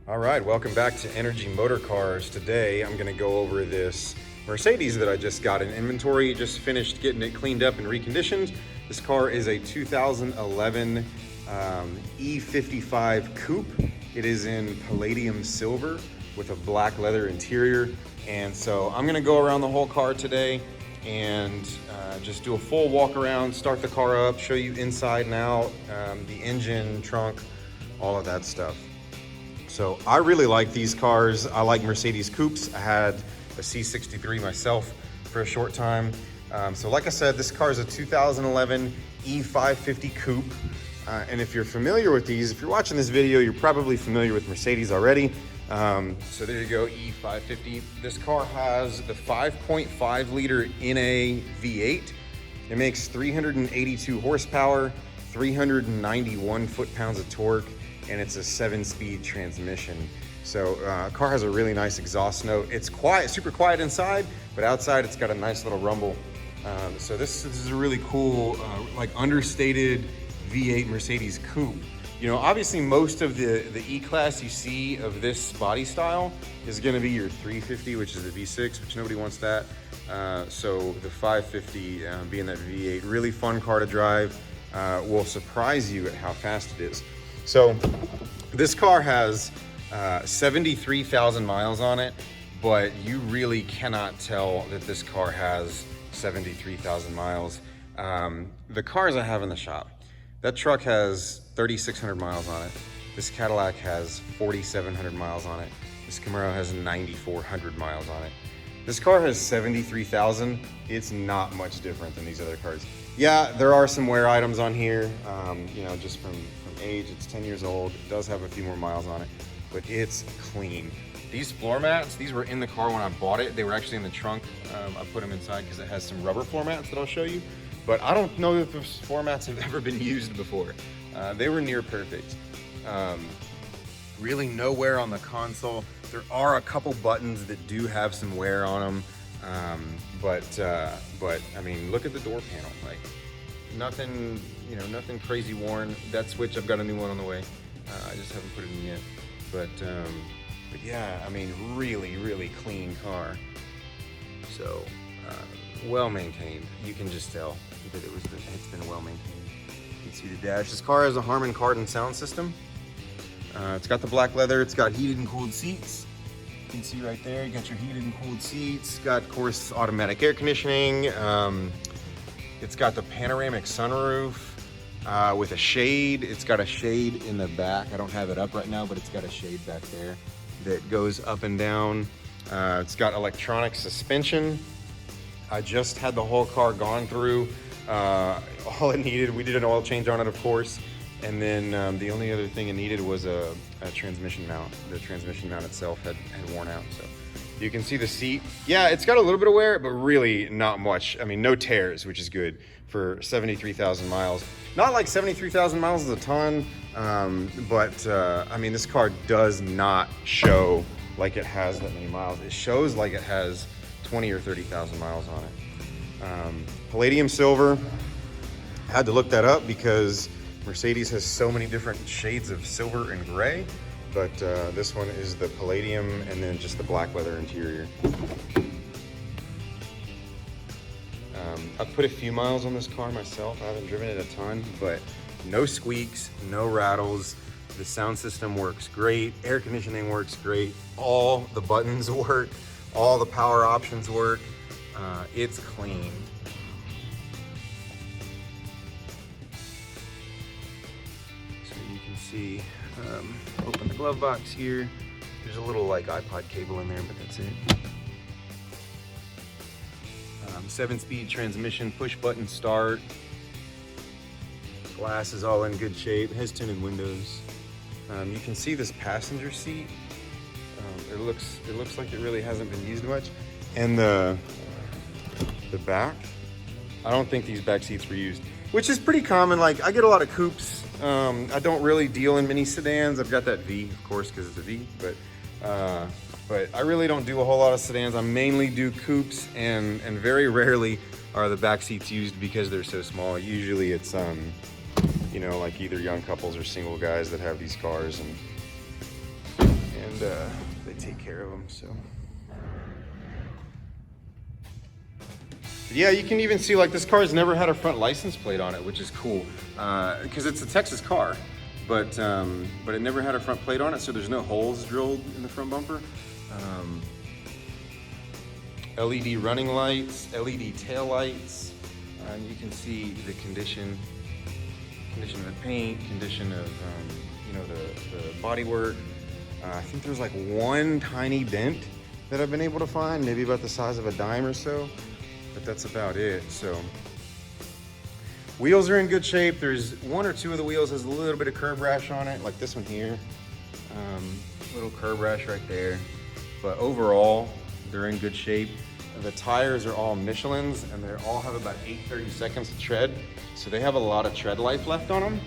All right, welcome back to Energy Motorcars. Today I'm going to go over this Mercedes that I just got in inventory. Just finished getting it cleaned up and reconditioned. This car is a 2011 E55 Coupe. It is in palladium silver with a black leather interior. And so I'm going to go around the whole car today and just do a full walk around, start the car up, show you inside and out, the engine, trunk, all of that stuff. So I really like these cars. I like Mercedes Coupes. I had a C63 myself for a short time. So like I said, this car is a 2011 E550 Coupe. And if you're familiar with these, if you're watching this video, you're probably familiar with Mercedes already. So there you go, E550. This car has the 5.5 liter NA V8. It makes 382 horsepower, 391 foot-pounds of torque, and it's a 7-speed transmission. So car has a really nice exhaust note. It's quiet, super quiet inside, but outside it's got a nice little rumble. So this is a really cool, like understated V8 Mercedes Coupe. You know, obviously most of the E-Class you see of this body style is gonna be your 350, which is the V6, which nobody wants that. So the 550 being that V8, really fun car to drive, will surprise you at how fast it is. So this car has 73,000 miles on it, but you really cannot tell that this car has 73,000 miles. The cars I have in the shop, that truck has 3,600 miles on it. This Cadillac has 4,700 miles on it. This Camaro has 9,400 miles on it. This car has 73,000. It's not much different than these other cars. Yeah, there are some wear items on here, you know, just from age. It's 10 years old. It does have a few more miles on it, but it's clean. These floor mats, these were in the car when I bought it. They were actually in the trunk. I put them inside because it has some rubber floor mats that I'll show you, but I don't know if those floor mats have ever been used before. They were near perfect. Really no wear on the console. There are a couple buttons that do have some wear on them, but I mean, look at the door panel. Like nothing, you know, nothing crazy worn. That switch, I've got a new one on the way. I just haven't put it in yet. But yeah, I mean, really clean car. So well maintained. You can just tell that it's been well maintained. You can see the dash. This car has a Harman Kardon sound system. It's got the black leather. It's got heated and cooled seats. You can see right there, you got your heated and cooled seats. Got, of course, automatic air conditioning. It's got the panoramic sunroof with a shade. It's got a shade in the back. I don't have it up right now, but it's got a shade back there that goes up and down. It's got electronic suspension. I just had the whole car gone through. All it needed, we did an oil change on it, of course. And then the only other thing it needed was a transmission mount. The transmission mount itself had worn out. So you can see the seat. Yeah, it's got a little bit of wear, but really not much. I mean, no tears, which is good for 73,000 miles. Not like 73,000 miles is a ton, but I mean, this car does not show like it has that many miles. It shows like it has 20 or 30,000 miles on it. Palladium silver, had to look that up because Mercedes has so many different shades of silver and gray, but this one is the palladium and then just the black leather interior. I've put a few miles on this car myself. I haven't driven it a ton, but no squeaks, no rattles. The sound system works great. Air conditioning works great. All the buttons work. All the power options work. It's clean. So you can see, open the glove box here. There's a little like iPod cable in there, but that's it. 7-speed transmission, push button start. Glass is all in good shape. It has tinted windows. You can see this passenger seat. It looks like it really hasn't been used much. And the back, I don't think these back seats were used, which is pretty common. Like I get a lot of coupes. I don't really deal in mini sedans. I've got that V, of course, because it's a V, but I really don't do a whole lot of sedans. I mainly do coupes, and very rarely are the back seats used because they're so small. Usually it's you know, like either young couples or single guys that have these cars, and and they take care of them, so. Yeah, you can even see like this car's never had a front license plate on it, which is cool, because it's a Texas car, but it never had a front plate on it, so there's no holes drilled in the front bumper. LED running lights, LED tail lights. You can see the condition of the paint, condition of you know, the bodywork. I think there's like one tiny dent that I've been able to find, maybe about the size of a dime or so, but that's about it. So wheels are in good shape. There's one or two of the wheels has a little bit of curb rash on it, like this one here. Little curb rash right there, but overall they're in good shape. The tires are all Michelin's, and they all have about 8/32 of tread, so they have a lot of tread life left on them.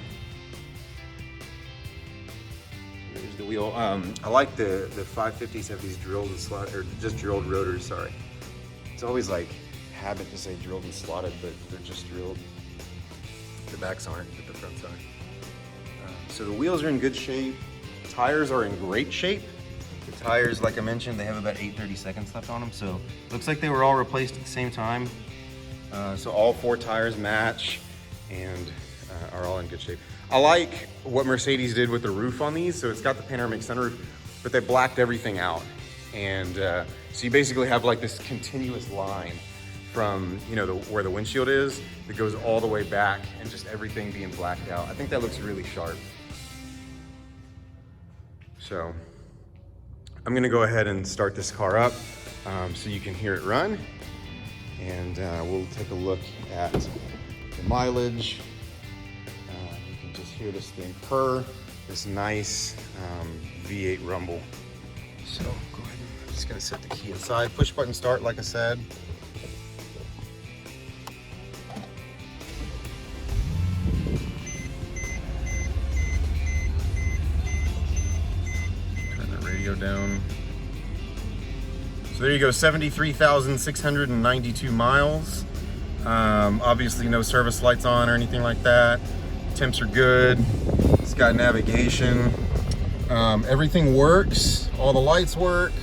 There's the wheel. I like the 550s have these drilled and slotted, or just drilled rotors, sorry. It's always like habit to say drilled and slotted, but they're just drilled. The backs aren't, but the fronts are. So the wheels are in good shape. Tires are in great shape. The tires, like I mentioned, they have about 8/32 left on them, so looks like they were all replaced at the same time. So all 4 tires match and are all in good shape. I like what Mercedes did with the roof on these. So it's got the panoramic sunroof, but they blacked everything out. And so you basically have like this continuous line from, you know, where the windshield is that goes all the way back, and just everything being blacked out. I think that looks really sharp. So I'm gonna go ahead and start this car up so you can hear it run, and we'll take a look at the mileage. You can just hear this thing purr, this nice V8 rumble. So go ahead, I'm just gonna set the key aside, push button start like I said. Down. So there you go, 73,692 miles. Obviously no service lights on or anything like that. Temps are good. It's got navigation. Everything works. All the lights work.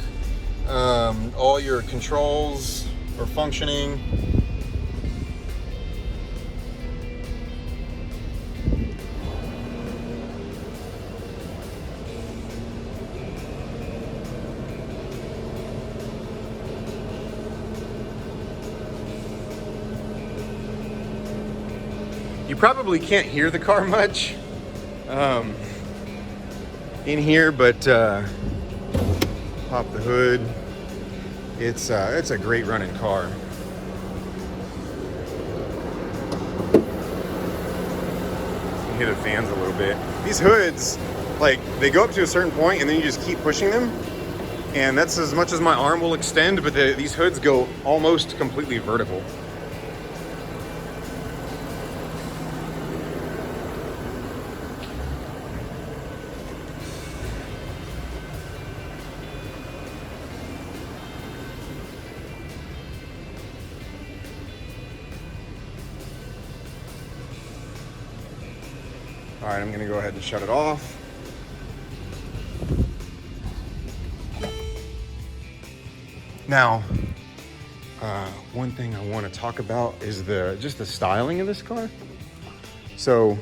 All your controls are functioning. You probably can't hear the car much in here, but pop the hood. It's a great running car. Hit the fans a little bit. These hoods, like, they go up to a certain point and then you just keep pushing them, and that's as much as my arm will extend, but these hoods go almost completely vertical. All right, I'm gonna go ahead and shut it off. Now, one thing I want to talk about is just the styling of this car. So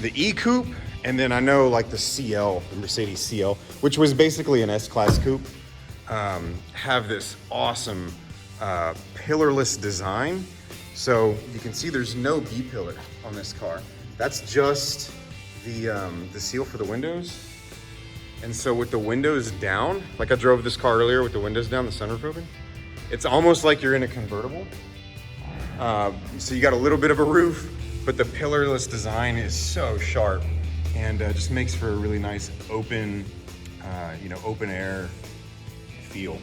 the E Coupe, and then I know like the CL, the Mercedes CL, which was basically an S-Class coupe, have this awesome pillarless design. So you can see there's no B-pillar on this car. That's just the seal for the windows. And so with the windows down, like I drove this car earlier with the windows down, the sunroof open, it's almost like you're in a convertible. So you got a little bit of a roof, but the pillarless design is so sharp, and just makes for a really nice open, open air feel.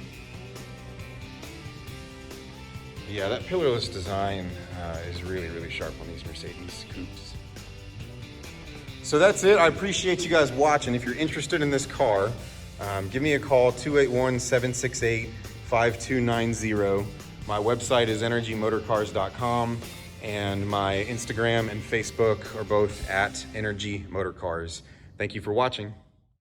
Yeah, that pillarless design is really, really sharp on these Mercedes coupes. So that's it. I appreciate you guys watching. If you're interested in this car, give me a call, 281-768-5290. My website is energymotorcars.com, and my Instagram and Facebook are both at Energy Motorcars. Thank you for watching.